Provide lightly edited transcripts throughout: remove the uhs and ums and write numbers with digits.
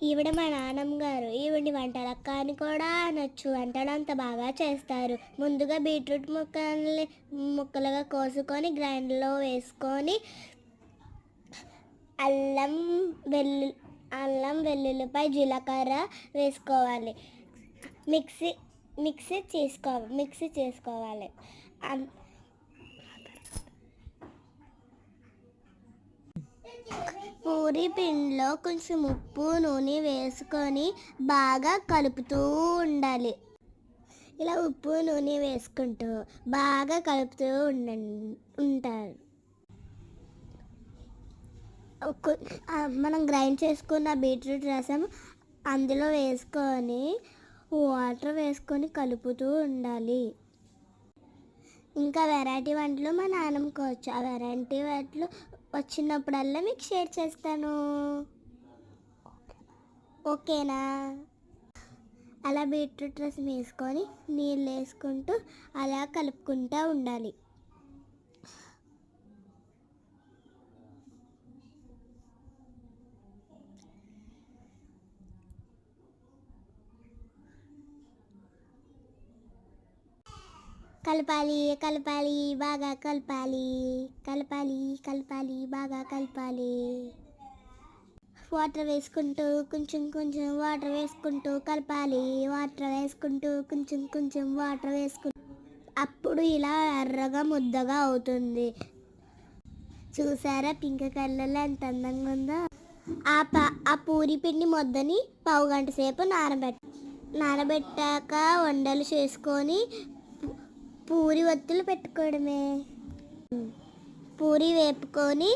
ఈవిడ మా నాన్నమ్మ గారు. ఈవిడ వంటలక్క అని కూడా అనొచ్చు. వంటలు అంత బాగా చేస్తారు. ముందుగా బీట్రూట్ ముక్కలుగా కోసుకొని గ్రైండర్లో వేసుకొని అల్లం వెల్లు అల్లం వెల్లుల్లిపై జీలకర్ర వేసుకోవాలి. మిక్సీ చేసుకోవాలి. పూరి పిండిలో కొంచెం ఉప్పు నూనె వేసుకొని బాగా కలుపుతూ ఉండాలి. ఇలా ఉప్పు నూనె వేసుకుంటూ బాగా కలుపుతూ ఉంటారు. మనం గ్రైండ్ చేసుకున్న బీట్రూట్ రసం అందులో వేసుకొని వాటర్ వేసుకొని కలుపుతూ ఉండాలి. ఇంకా వెరైటీ వంటలు మా నాన్నమ్మకి వచ్చు. ఆ వెరైటీ వంటలు వచ్చినప్పుడల్లా మీకు షేర్ చేస్తాను. ఓకేనా? అలా బీట్రూట్ రసం వేసుకొని నీళ్ళు వేసుకుంటూ అలా కలుపుకుంటూ ఉండాలి. కలపాలి బాగా కలపాలి బాగా కలపాలి. వాటర్ వేసుకుంటూ కొంచెం వాటర్ వేసుకుంటూ కలపాలి. అప్పుడు ఇలా ఎర్రగా ముద్దగా అవుతుంది. చూసారా పింక్ కలర్లో ఎంత అందంగా ఉందో. ఆ పూరి పిండి ముద్దని పావుగంట సేపు నానబెట్టాక వండలు చేసుకొని పూరి ఒత్తులు పెట్టుకోవడమే. పూరి వేపుకొని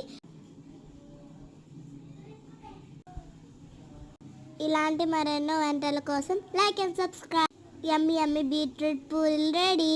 ఇలాంటి మరెన్నో వంటల కోసం like and subscribe. Yummy beetroot పూరీలు రెడీ.